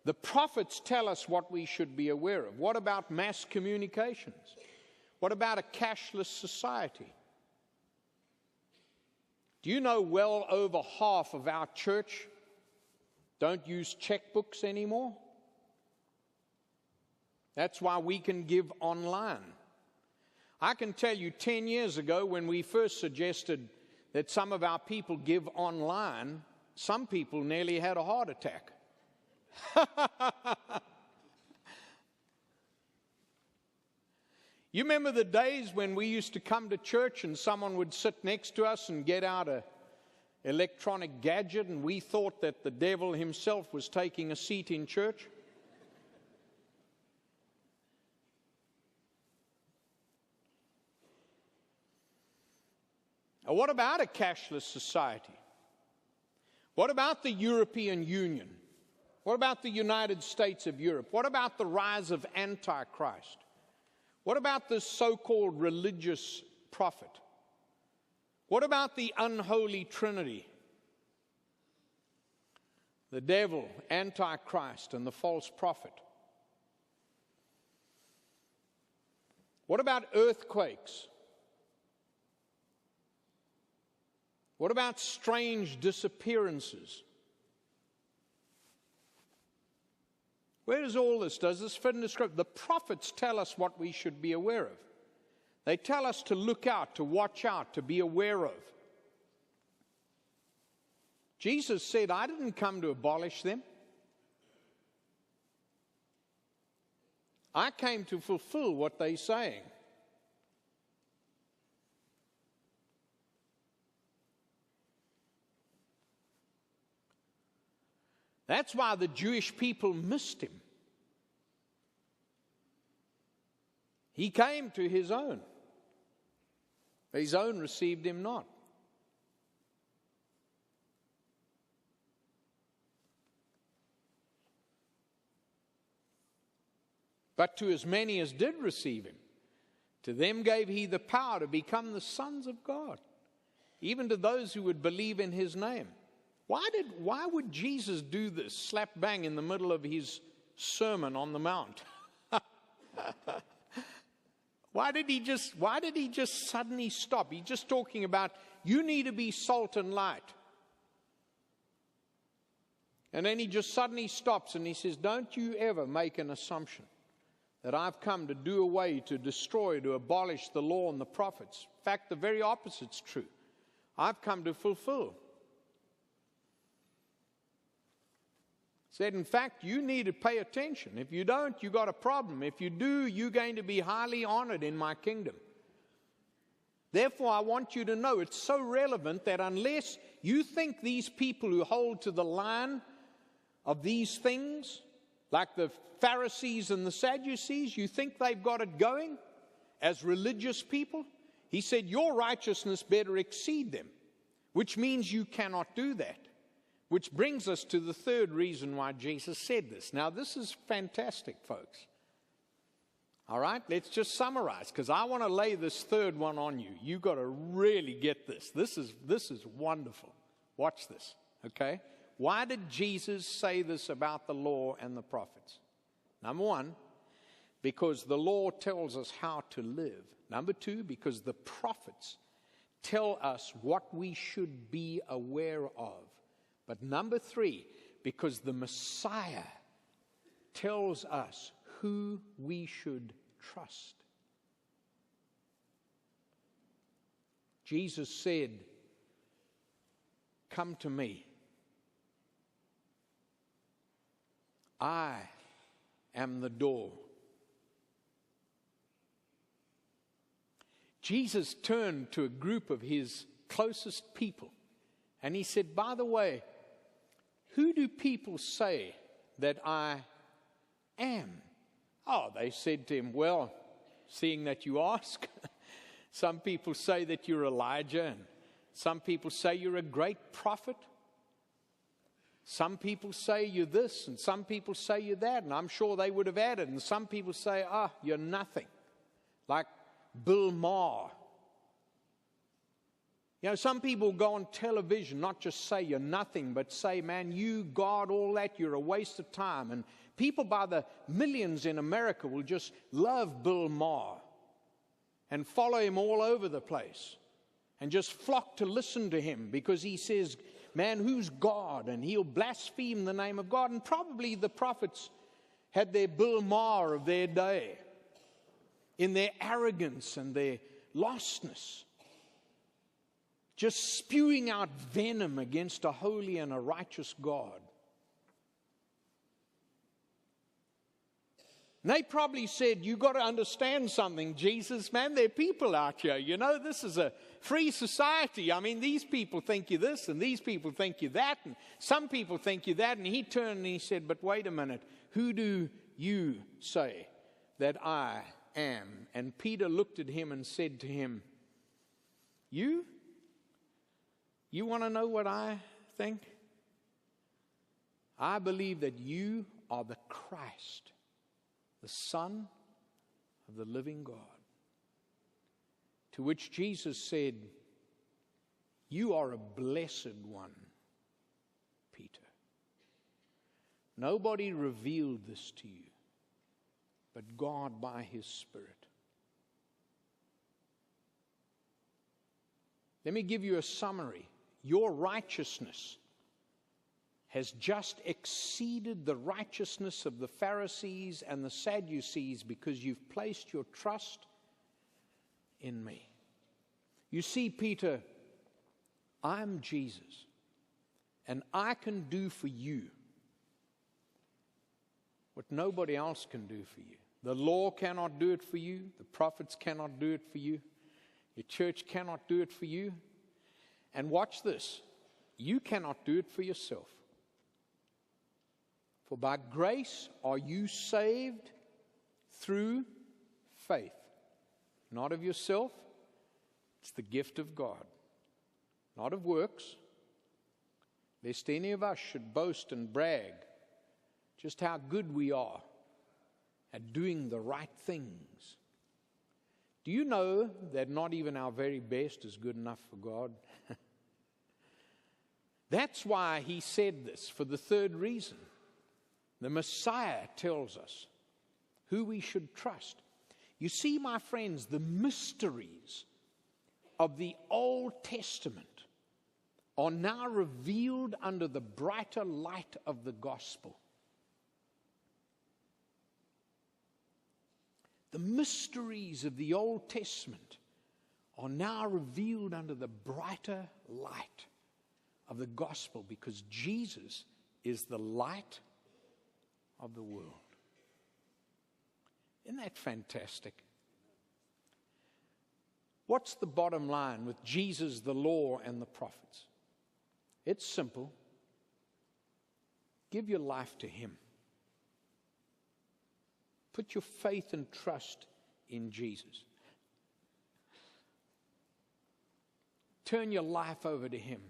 The prophets tell us what we should be aware of. What about mass communications? What about a cashless society? Do you know well over half of our church don't use checkbooks anymore? That's why we can give online. I can tell you 10 years ago when we first suggested that some of our people give online, some people nearly had a heart attack. You remember the days when we used to come to church and someone would sit next to us and get out an electronic gadget and we thought that the devil himself was taking a seat in church? Now, what about a cashless society? What about the European Union? What about the United States of Europe? What about the rise of Antichrist? What about this so-called religious prophet? What about the unholy trinity? The devil, Antichrist, and the false prophet. What about earthquakes? What about strange disappearances? Where does all this, does this fit in the script? The prophets tell us what we should be aware of. They tell us to look out, to watch out, to be aware of. Jesus said, I didn't come to abolish them. I came to fulfill what they're saying. That's why the Jewish people missed him. He came to his own. His own received him not. But to as many as did receive him, to them gave he the power to become the sons of God, even to those who would believe in his name. Why would Jesus do this slap bang in the middle of his Sermon on the Mount? Why did he just suddenly stop? He's just talking about you need to be salt and light. And then he just suddenly stops and he says, don't you ever make an assumption that I've come to do away, to destroy, to abolish the law and the prophets. In fact, the very opposite's true. I've come to fulfill. Said, in fact, you need to pay attention. If you don't, you got a problem. If you do, you're going to be highly honored in my kingdom. Therefore, I want you to know it's so relevant that unless you think these people who hold to the line of these things, like the Pharisees and the Sadducees, you think they've got it going as religious people? He said, your righteousness better exceed them, which means you cannot do that. Which brings us to the third reason why Jesus said this. Now, this is fantastic, folks. All right, let's just summarize, because I want to lay this third one on you. You've got to really get this. This is wonderful. Watch this, okay? Why did Jesus say this about the law and the prophets? Number one, because the law tells us how to live. Number two, because the prophets tell us what we should be aware of. But number three, because the Messiah tells us who we should trust. Jesus said, come to me. I am the door. Jesus turned to a group of his closest people and he said, by the way, who do people say that I am? Oh, they said to him, well, seeing that you ask, some people say that you're Elijah, and some people say you're a great prophet. Some people say you're this, and some people say you're that, and I'm sure they would have added. And some people say, you're nothing, like Bill Maher. You know, some people go on television, not just say you're nothing, but say, man, you, God, all that, you're a waste of time. And people by the millions in America will just love Bill Maher and follow him all over the place and just flock to listen to him because he says, man, who's God? And he'll blaspheme the name of God. And probably the prophets had their Bill Maher of their day in their arrogance and their lostness, just spewing out venom against a holy and a righteous God. And they probably said, you got to understand something, Jesus, man, there are people out here. You know, this is a free society. I mean, these people think you're this, and these people think you're that, and some people think you're that. And he turned and he said, but wait a minute, who do you say that I am? And Peter looked at him and said to him, you? You want to know what I think? I believe that you are the Christ, the Son of the living God. To which Jesus said, you are a blessed one, Peter. Nobody revealed this to you, but God by His Spirit. Let me give you a summary. Your righteousness has just exceeded the righteousness of the Pharisees and the Sadducees because you've placed your trust in me. You see, Peter, I'm Jesus, and I can do for you what nobody else can do for you. The law cannot do it for you. The prophets cannot do it for you. Your church cannot do it for you. And watch this, you cannot do it for yourself. For by grace are you saved through faith, not of yourself. It's the gift of God, not of works, lest any of us should boast and brag just how good we are at doing the right things. Do you know that not even our very best is good enough for God? That's why He said this, for the third reason. The Messiah tells us who we should trust. You see, my friends, the mysteries of the Old Testament are now revealed under the brighter light of the gospel. The mysteries of the Old Testament are now revealed under the brighter light of the gospel because Jesus is the light of the world. Isn't that fantastic? What's the bottom line with Jesus, the law, and the prophets? It's simple. Give your life to Him. Put your faith and trust in Jesus. Turn your life over to Him.